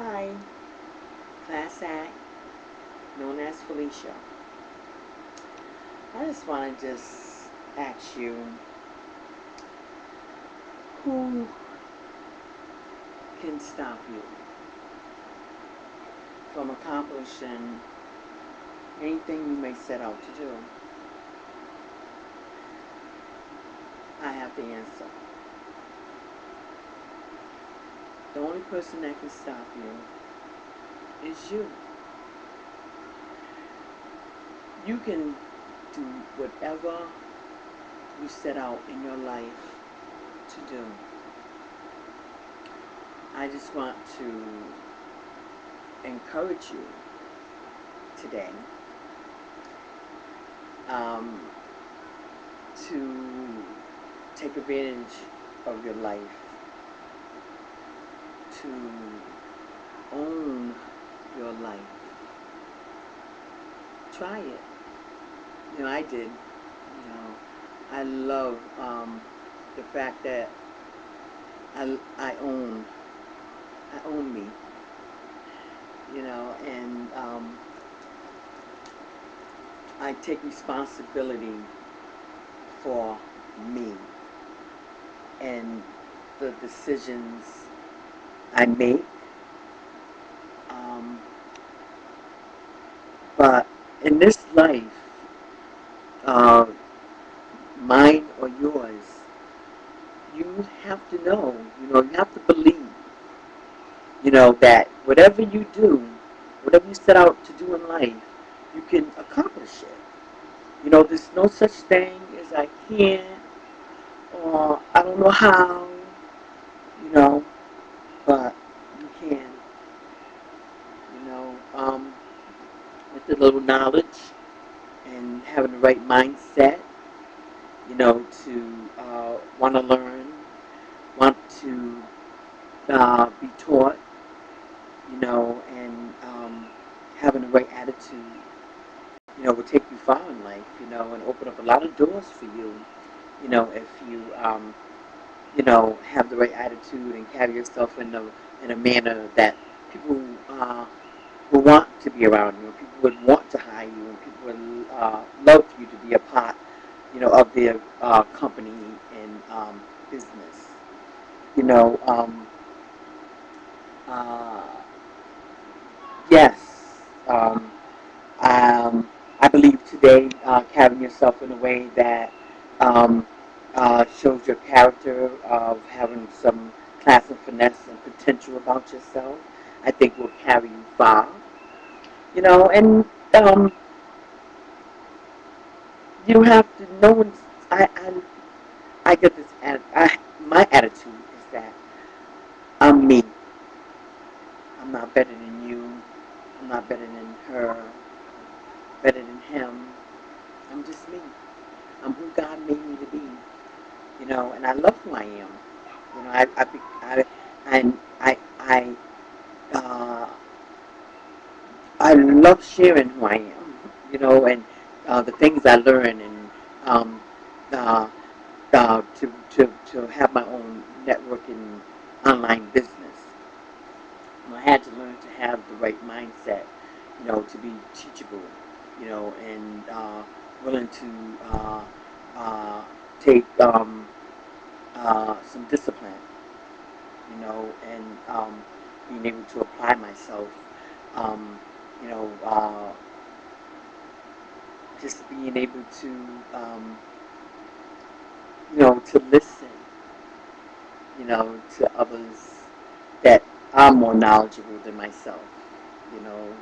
Hi, class act, known as Felicia. I just want to ask you, who can stop you from accomplishing anything you may set out to do? I have the answer. The only person that can stop you is you. You can do whatever you set out in your life to do. I just want to encourage you today um, to take advantage of your life, to own your life. Try it. I did. I love the fact that I own me. And I take responsibility for me and the decisions I make. Um, but in this life, uh, mine or yours, you have to know, you have to believe, that whatever you do, whatever you set out to do in life, you can accomplish it. There's no such thing as I can't or I don't know how, you know, but you can, with a little knowledge and having the right mindset, to want to learn, want to be taught, and having the right attitude, will take you far in life, and open up a lot of doors for you, if you, have the right attitude and carry yourself in a manner that people will want to be around you, and people would want to hire you, and people would love for you to be a part, of their company and business. You know, um, uh, yes, um, I believe today carrying yourself in a way that um, shows your character of having some class and finesse and potential about yourself, I think will carry you far. And um, you have to know when I get this. My attitude is that I'm me. I'm not better than you. I'm not better than her. Better than him. I'm just me. I'm who God made me to be. And I love who I am. And uh, I love sharing who I am. And the things I learn, and um, uh, to have my own networking online business. I had to learn to have the right mindset, to be teachable, and willing to uh, take some discipline, and being able to apply myself, um, you know, uh, just being able to, um, to listen, to others that are more knowledgeable than myself. You know,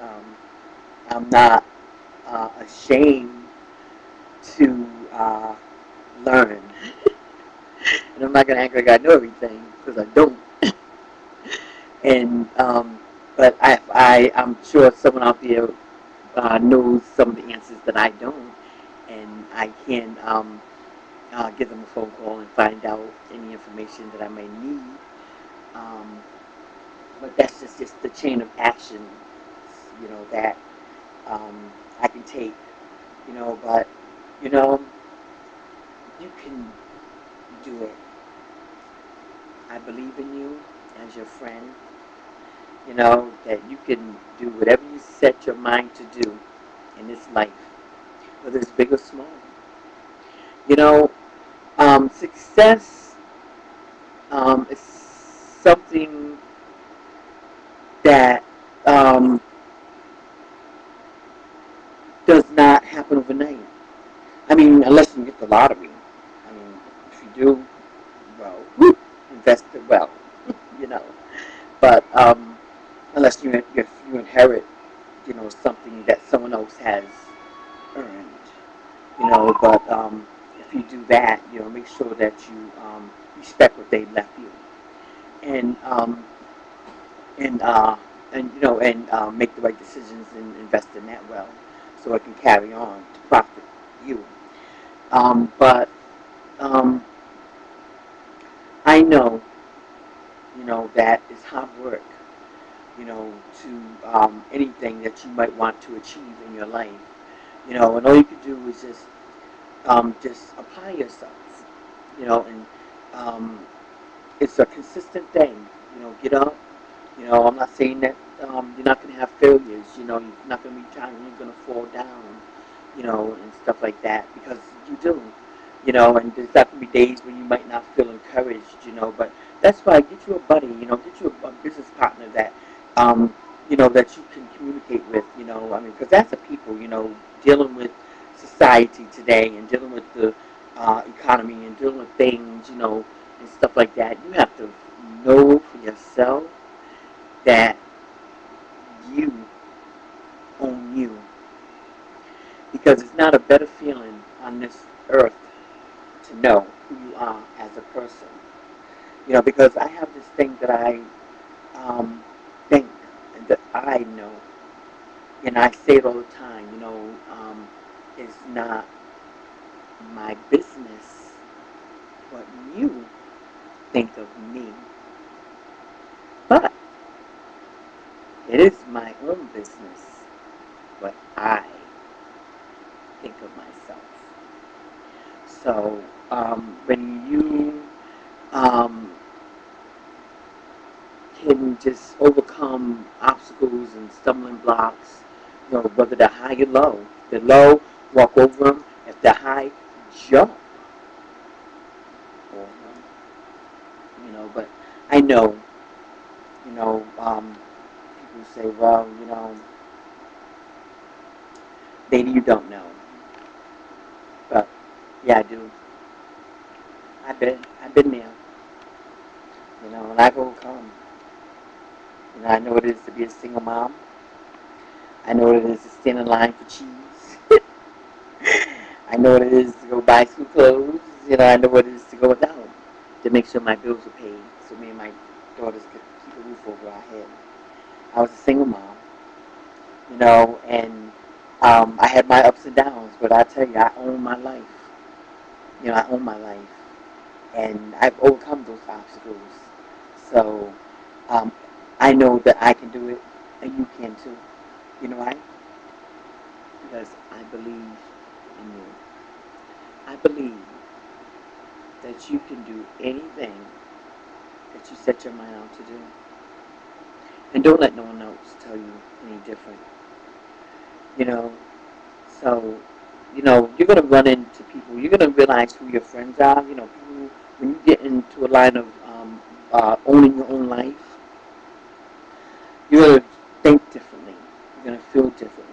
um, I'm not ashamed to learn, and I'm not gonna act like I know everything because I don't. And but I'm sure someone out there knows some of the answers that I don't, and I can give them a phone call and find out any information that I may need. Um, but that's just the chain of action, that I can take, but you know, you can do it. I believe in you as your friend, you know, that you can do whatever you set your mind to do in this life, whether it's big or small. You know, success is something that does not happen overnight. I mean, unless you get the lottery. I mean, if you do, well, whoop, invest it well, you know. But unless you inherit, you know, something that someone else has earned, you know. But if you do that, you know, make sure that you respect what they left you, and and you know, and make the right decisions and invest in that well, so it can carry on to profit you. But um, I know, you know, that it's hard work, you know, to anything that you might want to achieve in your life, you know, and all you can do is just apply yourself, you know, and um, it's a consistent thing, you know, get up, you know, I'm not saying that you're not going to have failures, you know, you're not going to be trying, you're going to fall down, you know, and stuff like that, because you do, you know, and there's not going to be days when you might not feel encouraged, you know, but that's why get you a buddy, you know, get you a business partner that, um, you know, that you can communicate with, you know, I mean, because that's the people, you know, dealing with society today and dealing with the economy and dealing with things, you know, and stuff like that. You have to know for yourself that you own you, because it's not a better feeling on this earth to know who you are as a person. You know, because I have this thing that I think and that I know, and I say it all the time. You know, it's not my business what you think of me, but it is my own business what I think of myself. So when you um, can just overcome obstacles and stumbling blocks, you know, whether they're high or low. If they're low, walk over them. If they're high, jump over them. You know, but I know, you know, people say, well, you know, maybe you don't know. But yeah, I do. I've been there. You know, and I've overcome. You know, I know what it is to be a single mom. I know what it is to stand in line for cheese. I know what it is to go buy some clothes. You know, I know what it is to go without to make sure my bills are paid, so me and my daughters could keep a roof over our head. I was a single mom, you know, and I had my ups and downs, but I tell you, I own my life. You know, I own my life, and I've overcome those obstacles. So um, I know that I can do it, and you can too. You know why? Because I believe in you. I believe that you can do anything that you set your mind out to do. And don't let no one else tell you any different. You know, so, you know, you're going to run into people. You're going to realize who your friends are. You know, people, when you get into a line of owning your own life, you're going to think differently. You're going to feel differently.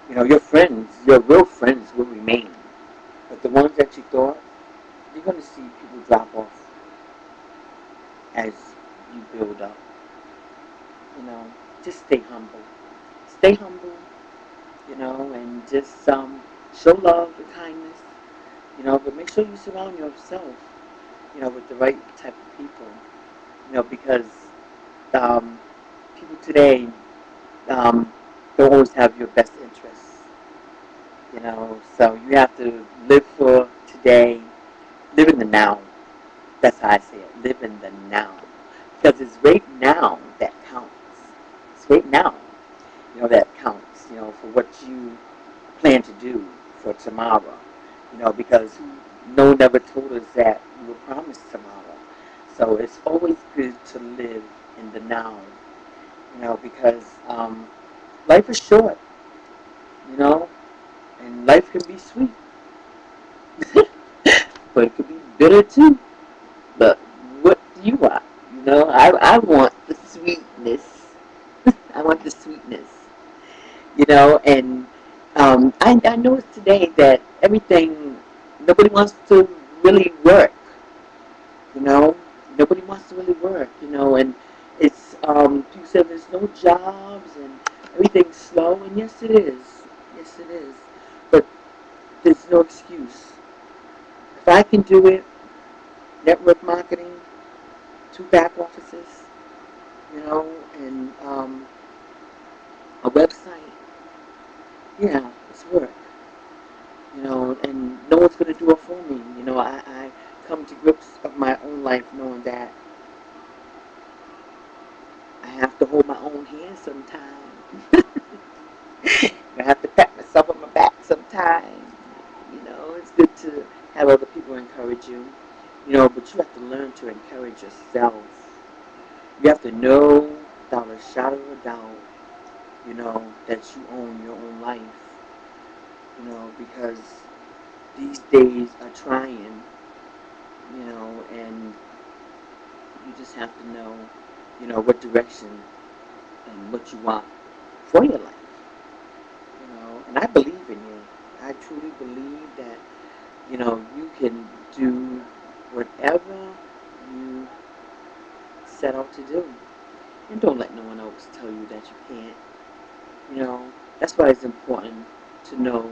You know, your friends, your real friends will remain. But the ones that you thought, you're going to see people drop off as you build up. You know, just stay humble. Stay humble, you know, and just show love and kindness, you know, but make sure you surround yourself, you know, with the right type of people, you know, because um, people today um, don't always have your best interests, you know, so you have to live for today, live in the now. That's how I say it, live in the now. Because it's right now that counts. It's right now, you know, that counts, you know, for what you plan to do for tomorrow, you know, because no one ever told us that we were promised tomorrow. So it's always good to live in the now because life is short, you know, and life can be sweet, but it could be bitter too. But what do you want? I want the sweetness. I want the sweetness. And I noticed today that nobody wants to really work. You know, nobody wants to really work. And it's people say there's no jobs and everything's slow, and yes, it is. Yes, it is. But there's no excuse. If I can do it, network marketing, 2 back offices, and a website, yeah, it's work. And no one's going to do it for me. I come to grips of my own life knowing that I have to hold my own hand sometimes. I have to pat myself on my back sometimes. It's good to have other people encourage you. But you have to learn to encourage yourself. You have to know without a shadow of a doubt, that you own your own life. Because these days are trying, and you just have to know, what direction and what you want for your life. And I believe in you. I truly believe that, you can do whatever you set out to do. And don't let no one else tell you that you can't. That's why it's important to know,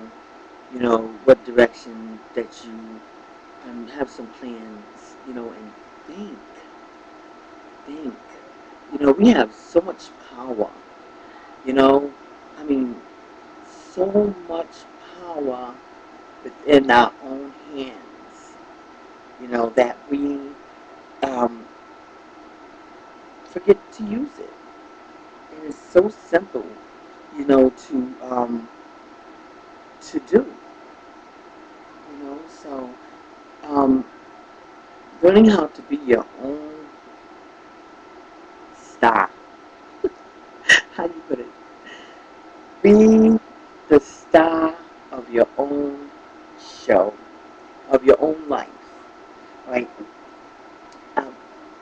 what direction that you have some plans, and think. Think. We have so much power, you know, I mean, so much power within our own hands, that we um, forget to use it. And it's so simple, to do, so um, learning how to be your own star. How do you put it? Be the star of your own show, of your own life. Like, I'll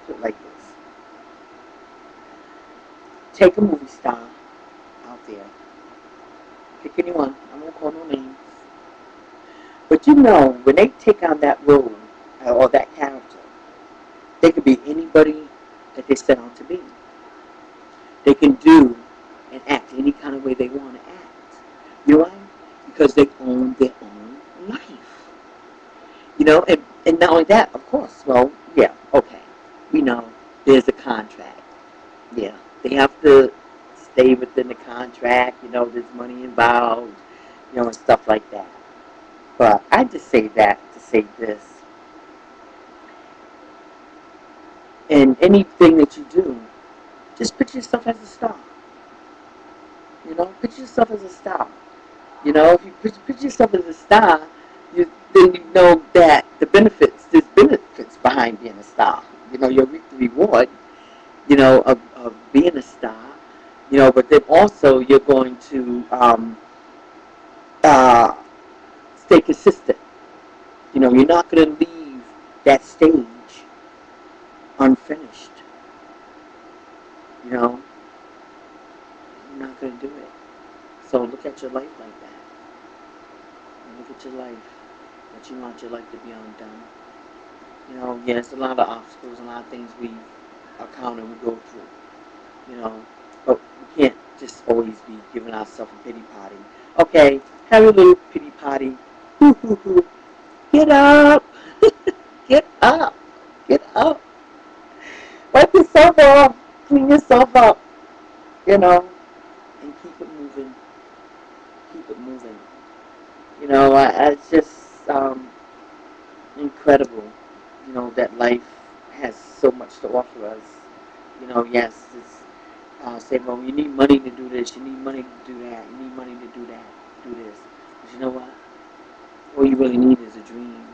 put it like this. Take a movie star out there. Pick anyone. I won't call no names. But when they take on that role or that character, they could be anybody that they set out to be. They can do and act any kind of way they want to act. You know why? Because they own their own life. And not only that, of course, well, yeah, okay. We know there's a contract. Yeah, they have to stay within the contract, there's money involved, and stuff like that. But I just say that to say this. In anything that you do, just picture yourself as a star. Picture yourself as a star. If you picture yourself as a star, then you know that there's benefits behind being a star. You'll reap the reward, of being a star, but then also you're going to uh, stay consistent. You're not going to leave that stage unfinished. You're not going to do it. So look at your life like that. And look at your life, that you want your life to be undone. Yes, a lot of obstacles, a lot of things we encounter, we go through, but we can't just always be giving ourselves a pity party. Okay, have a little pity party. Hoo, hoo, hoo. Get up. Get up. Get up. Wipe yourself off. Clean yourself up, and keep it moving. Keep it moving. It's just incredible, that life has so much to offer us. Yes, it's say, well, you need money to do this, you need money to do that, you need money to do that, do this. But you know what? All you really need is a dream.